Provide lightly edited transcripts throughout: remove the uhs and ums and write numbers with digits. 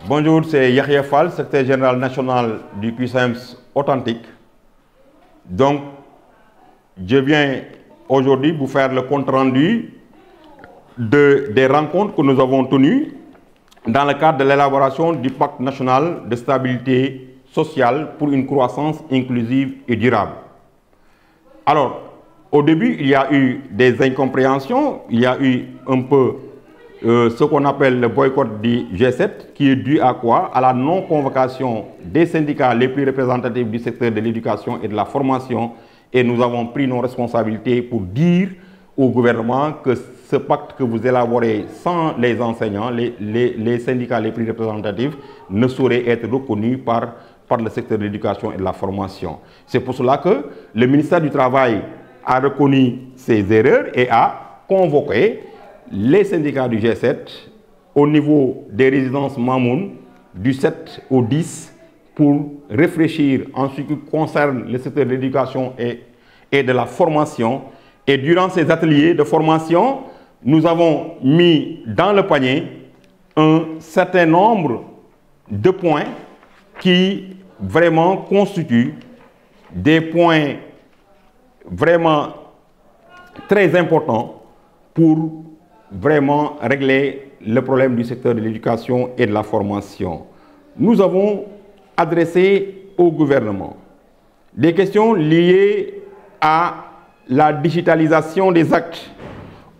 Bonjour, c'est Yahya Fall, secrétaire général national du QSAMS Authentique. Donc, je viens aujourd'hui vous faire le compte-rendu des rencontres que nous avons tenues dans le cadre de l'élaboration du pacte national de stabilité sociale pour une croissance inclusive et durable. Alors, au début, il y a eu des incompréhensions, il y a eu un peu ce qu'on appelle le boycott du G7, qui est dû à quoi? À la non-convocation des syndicats les plus représentatifs du secteur de l'éducation et de la formation. Et nous avons pris nos responsabilités pour dire au gouvernement que ce pacte que vous élaborez sans les enseignants, les syndicats les plus représentatifs, ne saurait être reconnu par le secteur de l'éducation et de la formation. C'est pour cela que le ministère du Travail a reconnu ses erreurs et a convoqué les syndicats du G7 au niveau des résidences Mamoun du 7 au 10 pour réfléchir en ce qui concerne le secteur de l'éducation et de la formation. Et durant ces ateliers de formation, nous avons mis dans le panier un certain nombre de points qui vraiment constituent des points vraiment très importants pour vraiment régler le problème du secteur de l'éducation et de la formation. Nous avons adressé au gouvernement des questions liées à la digitalisation des actes,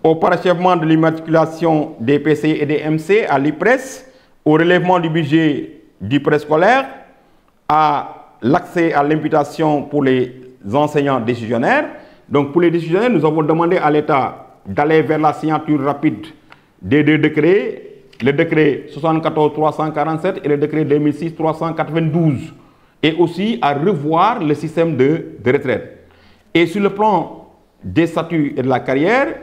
au parachèvement de l'immatriculation des PC et des MC à l'IPRES, au relèvement du budget du préscolaire, à l'accès à l'imputation pour les enseignants décisionnaires. Donc pour les décisionnaires, nous avons demandé à l'État d'aller vers la signature rapide des deux décrets, le décret 74-347 et le décret 2006-392, et aussi à revoir le système de retraite. Et sur le plan des statuts et de la carrière,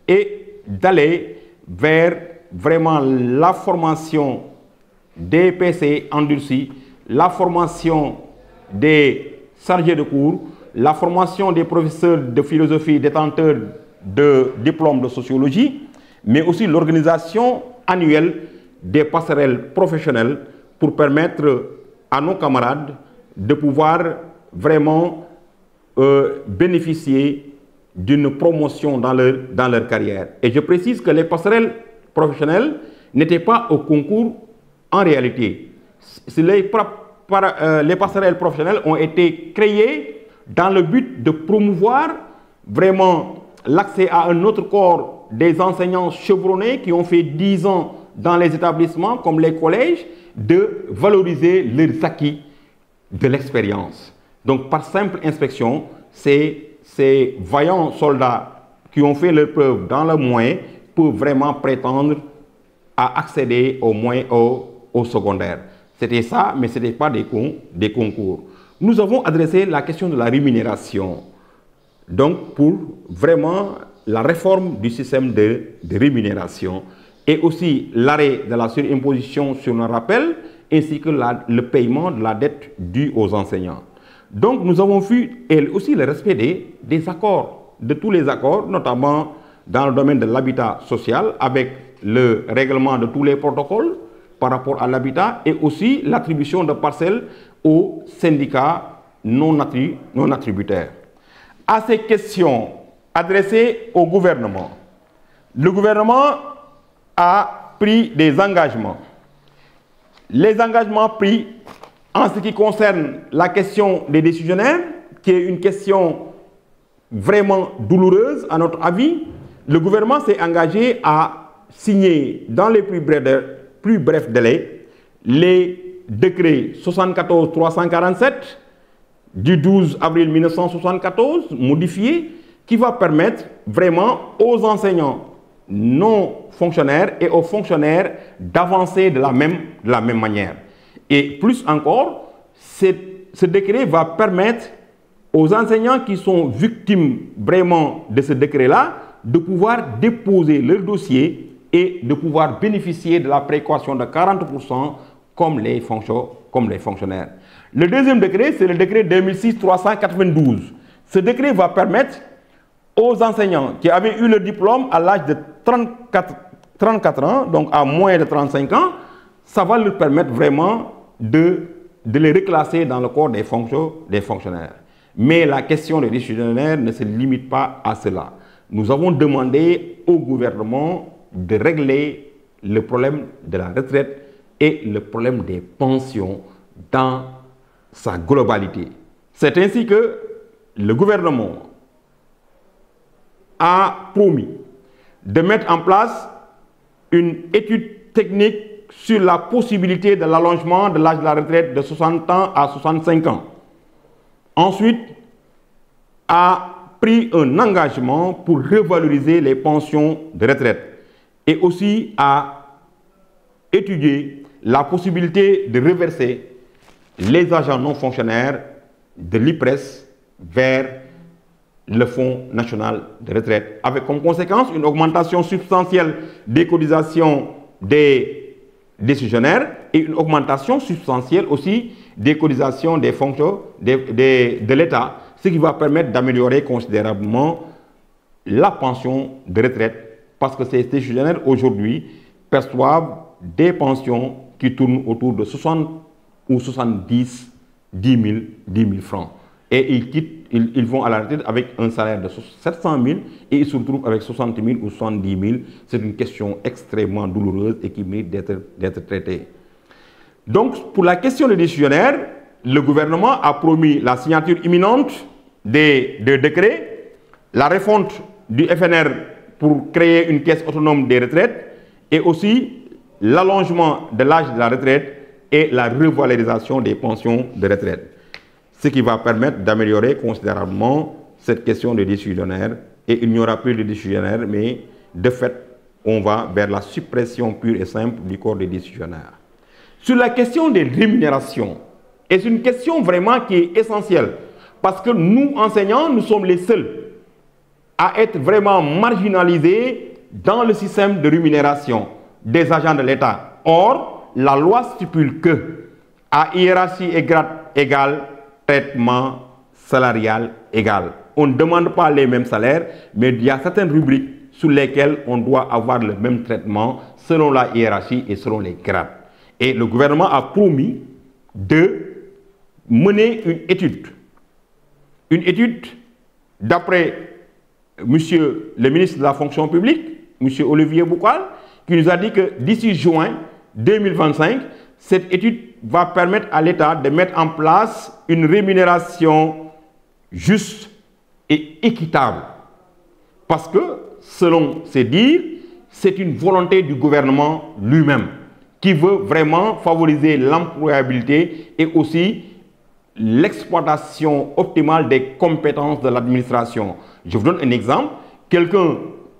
et d'aller vers vraiment la formation des PC endurcis, la formation des chargés de cours, la formation des professeurs de philosophie détenteurs de diplômes de sociologie, mais aussi l'organisation annuelle des passerelles professionnelles pour permettre à nos camarades de pouvoir vraiment bénéficier d'une promotion dans leur carrière. Et je précise que les passerelles professionnelles n'étaient pas au concours en réalité. Les passerelles professionnelles ont été créées dans le but de promouvoir vraiment l'accès à un autre corps des enseignants chevronnés qui ont fait 10 ans dans les établissements comme les collèges, de valoriser leurs acquis de l'expérience. Donc par simple inspection, ces vaillants soldats qui ont fait leur preuve dans le moyen peuvent vraiment prétendre à accéder au secondaire. C'était ça, mais ce n'était pas des concours. Nous avons adressé la question de la rémunération. Donc, pour vraiment la réforme du système de rémunération et aussi l'arrêt de la surimposition sur le rappel ainsi que le paiement de la dette due aux enseignants. Donc, nous avons vu et aussi le respect des accords, de tous les accords, notamment dans le domaine de l'habitat social avec le règlement de tous les protocoles par rapport à l'habitat et aussi l'attribution de parcelles aux syndicats non attributaires. À ces questions adressées au gouvernement, le gouvernement a pris des engagements. Les engagements pris en ce qui concerne la question des décisionnaires, qui est une question vraiment douloureuse à notre avis, le gouvernement s'est engagé à signer dans les plus brefs délais les décrets 74-347 du 12 avril 1974, modifié, qui va permettre vraiment aux enseignants non fonctionnaires et aux fonctionnaires d'avancer de la même manière. Et plus encore, ce décret va permettre aux enseignants qui sont victimes vraiment de ce décret-là de pouvoir déposer leur dossier et de pouvoir bénéficier de la précaution de 40% comme les fonctionnaires. Le deuxième décret, c'est le décret 2006-392. Ce décret va permettre aux enseignants qui avaient eu le diplôme à l'âge de 34 ans, donc à moins de 35 ans, ça va leur permettre vraiment de les reclasser dans le corps des fonctionnaires. Mais la question des décisionnaires ne se limite pas à cela. Nous avons demandé au gouvernement de régler le problème de la retraite et le problème des pensions dans sa globalité. C'est ainsi que le gouvernement a promis de mettre en place une étude technique sur la possibilité de l'allongement de l'âge de la retraite de 60 ans à 65 ans. Ensuite, a pris un engagement pour revaloriser les pensions de retraite et aussi a étudié la possibilité de reverser les agents non fonctionnaires de l'IPRES vers le Fonds national de retraite, avec comme conséquence une augmentation substantielle des cotisations des décisionnaires et une augmentation substantielle aussi des cotisations des fonctions de l'État, ce qui va permettre d'améliorer considérablement la pension de retraite, parce que ces décisionnaires aujourd'hui perçoivent des pensions qui tournent autour de 60 ou 70 10 000 francs. Et ils vont à la retraite avec un salaire de 700 000 et ils se retrouvent avec 60 000 ou 70 000. C'est une question extrêmement douloureuse et qui mérite d'être traitée. Donc, pour la question des décisionnaires, le gouvernement a promis la signature imminente des décrets, la refonte du FNR pour créer une caisse autonome des retraites et aussi l'allongement de l'âge de la retraite et la revalorisation des pensions de retraite. Ce qui va permettre d'améliorer considérablement cette question des décisionnaires. Et il n'y aura plus de décisionnaires, mais de fait, on va vers la suppression pure et simple du corps des décisionnaires. Sur la question des rémunérations, et c'est une question vraiment qui est essentielle, parce que nous, enseignants, nous sommes les seuls à être vraiment marginalisés dans le système de rémunération des agents de l'État. Or, la loi stipule que, à hiérarchie et grade égale, traitement salarial égal. On ne demande pas les mêmes salaires, mais il y a certaines rubriques sur lesquelles on doit avoir le même traitement selon la hiérarchie et selon les grades. Et le gouvernement a promis de mener une étude. Une étude d'après monsieur le ministre de la fonction publique, monsieur Olivier Boucal, qui nous a dit que d'ici juin 2025, cette étude va permettre à l'État de mettre en place une rémunération juste et équitable. Parce que, selon ses dires, c'est une volonté du gouvernement lui-même qui veut vraiment favoriser l'employabilité et aussi l'exploitation optimale des compétences de l'administration. Je vous donne un exemple. Quelqu'un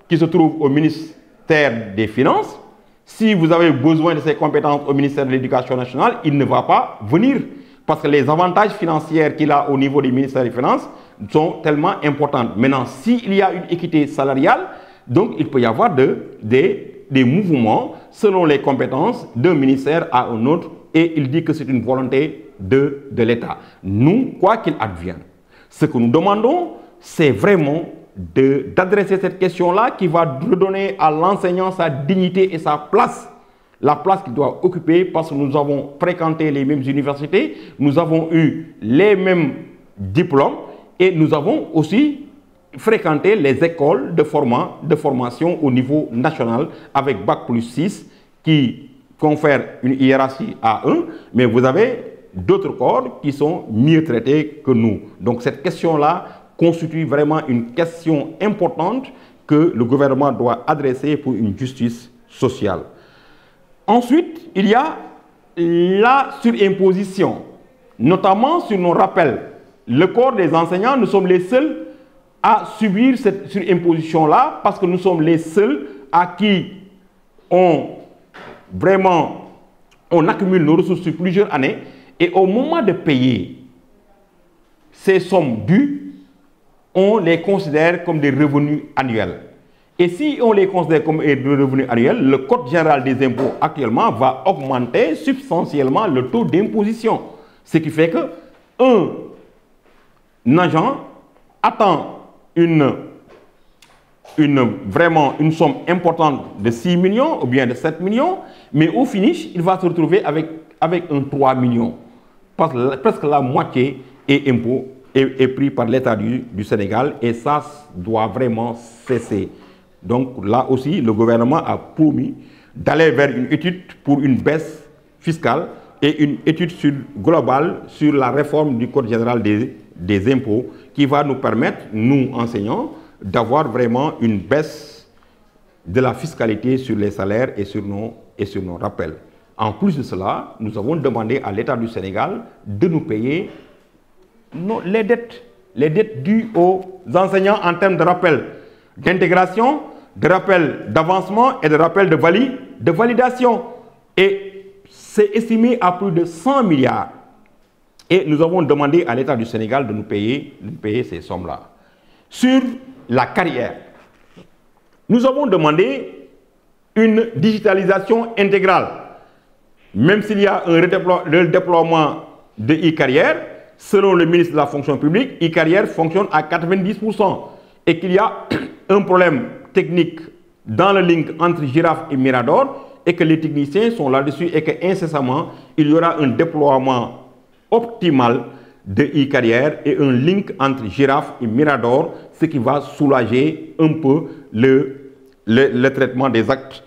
qui se trouve au ministère des Finances, si vous avez besoin de ces compétences au ministère de l'Éducation nationale, il ne va pas venir. Parce que les avantages financiers qu'il a au niveau du ministère des Finances sont tellement importants. Maintenant, s'il y a une équité salariale, donc il peut y avoir des mouvements selon les compétences d'un ministère à un autre. Et il dit que c'est une volonté de l'État. Nous, quoi qu'il advienne, ce que nous demandons, c'est vraiment d'adresser cette question-là qui va redonner à l'enseignant sa dignité et sa place. La place qu'il doit occuper parce que nous avons fréquenté les mêmes universités, nous avons eu les mêmes diplômes et nous avons aussi fréquenté les écoles de formation au niveau national avec Bac plus 6 qui confère une hiérarchie à eux, mais vous avez d'autres corps qui sont mieux traités que nous. Donc cette question-là constitue vraiment une question importante que le gouvernement doit adresser pour une justice sociale. Ensuite, il y a la surimposition, notamment sur nos rappels. Le corps des enseignants, nous sommes les seuls à subir cette surimposition-là parce que nous sommes les seuls à qui on accumule nos ressources sur plusieurs années et au moment de payer ces sommes dues, on les considère comme des revenus annuels. Et si on les considère comme des revenus annuels, le Code général des impôts actuellement va augmenter substantiellement le taux d'imposition. Ce qui fait que un agent attend une vraiment une somme importante de 6 millions ou bien de 7 millions, mais au finish, il va se retrouver avec un 3 millions. Parce que presque la moitié est pris par l'État du Sénégal et ça doit vraiment cesser. Donc là aussi, le gouvernement a promis d'aller vers une étude pour une baisse fiscale et une étude globale sur la réforme du Code général des impôts qui va nous permettre, nous enseignants, d'avoir vraiment une baisse de la fiscalité sur les salaires et sur nos rappels. En plus de cela, nous avons demandé à l'État du Sénégal de nous payer les dettes dues aux enseignants en termes de rappel d'intégration, de rappel d'avancement et de rappel de validation. Et c'est estimé à plus de 100 milliards. Et nous avons demandé à l'État du Sénégal de nous payer ces sommes-là. Sur la carrière, nous avons demandé une digitalisation intégrale. Même s'il y a un redéploiement de e-carrière, selon le ministre de la fonction publique, e-carrière fonctionne à 90% et qu'il y a un problème technique dans le link entre Giraffe et Mirador et que les techniciens sont là-dessus et qu'incessamment, il y aura un déploiement optimal de e-carrière et un link entre Giraffe et Mirador, ce qui va soulager un peu le traitement des actes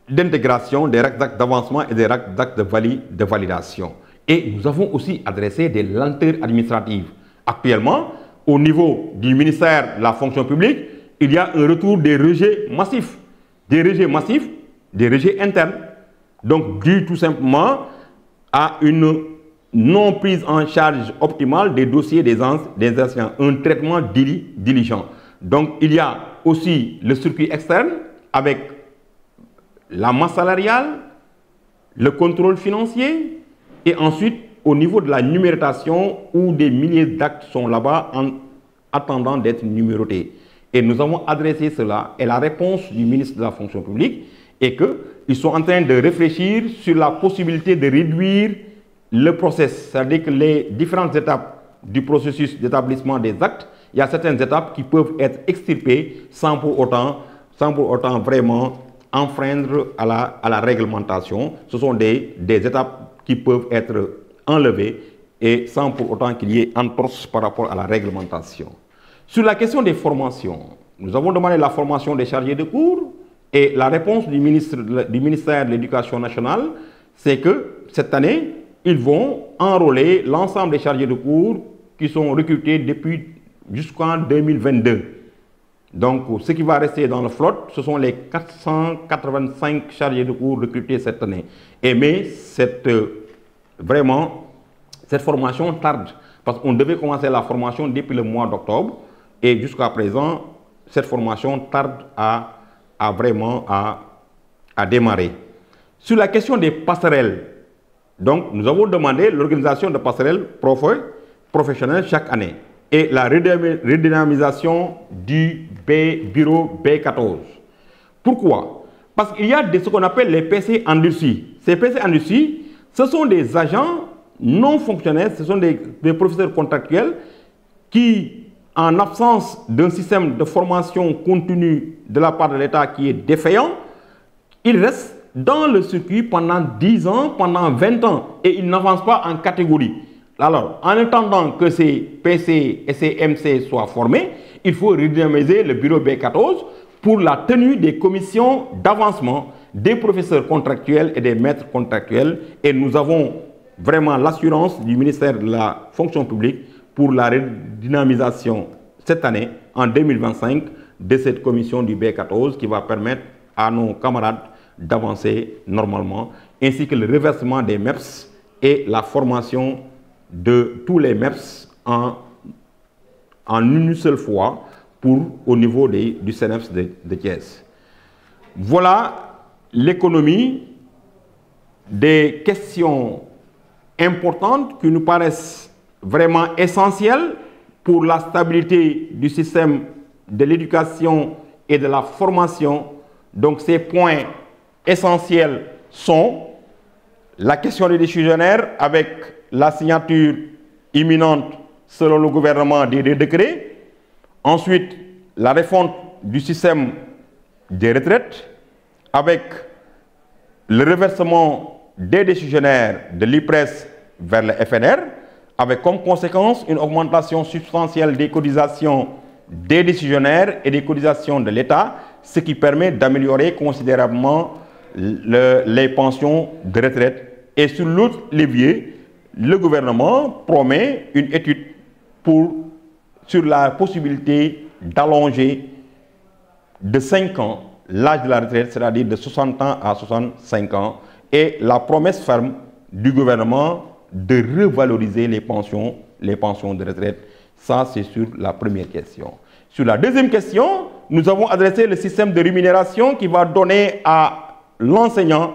d'intégration, des actes d'avancement et des actes de validation. Et nous avons aussi adressé des lenteurs administratives. Actuellement, au niveau du ministère de la fonction publique, il y a un retour des rejets massifs, des rejets internes. Donc, dû tout simplement à une non prise en charge optimale des dossiers des anciens, un traitement diligent. Donc, il y a aussi le circuit externe avec la masse salariale, le contrôle financier et ensuite au niveau de la numérotation où des milliers d'actes sont là-bas en attendant d'être numérotés. Et nous avons adressé cela et la réponse du ministre de la fonction publique est qu'ils sont en train de réfléchir sur la possibilité de réduire le process, c'est-à-dire que les différentes étapes du processus d'établissement des actes, il y a certaines étapes qui peuvent être extirpées sans pour autant vraiment enfreindre à la réglementation. Ce sont des étapes qui peuvent être enlevées et sans pour autant qu'il y ait entorse par rapport à la réglementation. Sur la question des formations, nous avons demandé la formation des chargés de cours et la réponse du ministère de l'Éducation nationale, c'est que cette année, ils vont enrôler l'ensemble des chargés de cours qui sont recrutés depuis jusqu'en 2022. Donc, ce qui va rester dans la flotte, ce sont les 485 chargés de cours recrutés cette année. Mais cette formation tarde, parce qu'on devait commencer la formation depuis le mois d'octobre, et jusqu'à présent, cette formation tarde à démarrer. Sur la question des passerelles, donc, nous avons demandé l'organisation de passerelles professionnelles chaque année et la redynamisation du bureau B14. Pourquoi? Parce qu'il y a ce qu'on appelle les PC endurcis. Ces PC endurcis, ce sont des agents non fonctionnels, ce sont des professeurs contractuels qui, en absence d'un système de formation continue de la part de l'État qui est défaillant, ils restent dans le circuit pendant 10 ans, pendant 20 ans, et ils n'avancent pas en catégorie. Alors, en attendant que ces PC et ces MC soient formés, il faut redynamiser le bureau B14 pour la tenue des commissions d'avancement des professeurs contractuels et des maîtres contractuels. Et nous avons vraiment l'assurance du ministère de la fonction publique pour la redynamisation cette année, en 2025, de cette commission du B14 qui va permettre à nos camarades d'avancer normalement, ainsi que le reversement des MEPS et la formation de tous les MEPS en une seule fois au niveau du CNEPS de Thiès. Voilà l'économie des questions importantes qui nous paraissent vraiment essentielles pour la stabilité du système de l'éducation et de la formation. Donc ces points essentiels sont la question des décisionnaires avec la signature imminente selon le gouvernement des décrets. Ensuite, la refonte du système des retraites avec le reversement des décisionnaires de l'IPRES vers le FNR, avec comme conséquence une augmentation substantielle des cotisations des décisionnaires et des cotisations de l'État, ce qui permet d'améliorer considérablement les pensions de retraite. Et sur l'autre levier, le gouvernement promet une étude sur la possibilité d'allonger de 5 ans l'âge de la retraite, c'est-à-dire de 60 ans à 65 ans, et la promesse ferme du gouvernement de revaloriser les pensions de retraite. Ça, c'est sur la première question. Sur la deuxième question, nous avons adressé le système de rémunération qui va donner à l'enseignant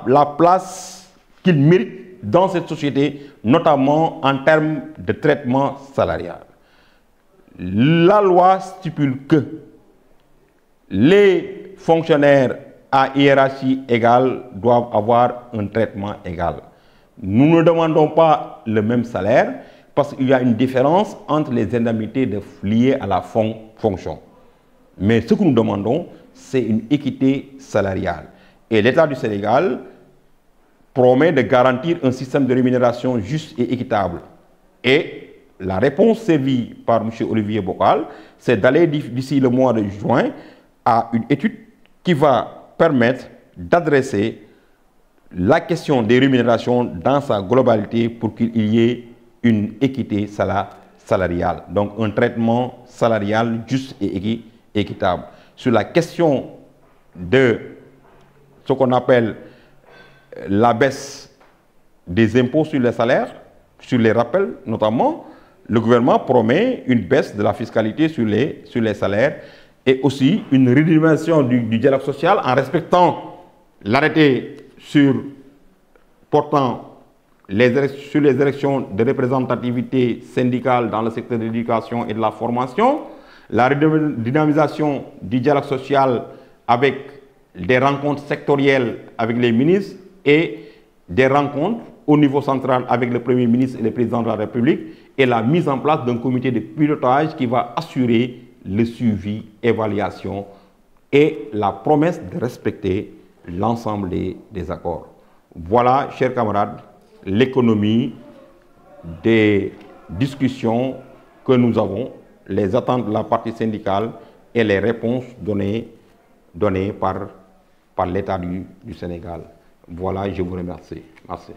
la place qu'il mérite dans cette société, notamment en termes de traitement salarial. La loi stipule que les fonctionnaires à hiérarchie égale doivent avoir un traitement égal. Nous ne demandons pas le même salaire parce qu'il y a une différence entre les indemnités liées à la fonction. Mais ce que nous demandons, c'est une équité salariale. Et l'État du Sénégal promet de garantir un système de rémunération juste et équitable. Et la réponse servie par M. Olivier Bocal, c'est d'aller d'ici le mois de juin à une étude qui va permettre d'adresser la question des rémunérations dans sa globalité pour qu'il y ait une équité salariale. Donc un traitement salarial juste et équitable. Sur la question de ce qu'on appelle la baisse des impôts sur les salaires, sur les rappels notamment, le gouvernement promet une baisse de la fiscalité sur les salaires et aussi une rémunération du dialogue social en respectant l'arrêté portant sur les élections de représentativité syndicale dans le secteur de l'éducation et de la formation, la redynamisation du dialogue social avec des rencontres sectorielles avec les ministres et des rencontres au niveau central avec le Premier ministre et le Président de la République et la mise en place d'un comité de pilotage qui va assurer le suivi, évaluation et la promesse de respecter l'ensemble des accords. Voilà, chers camarades, l'économie des discussions que nous avons, les attentes de la partie syndicale et les réponses données par l'État du Sénégal. Voilà, je vous remercie. Merci.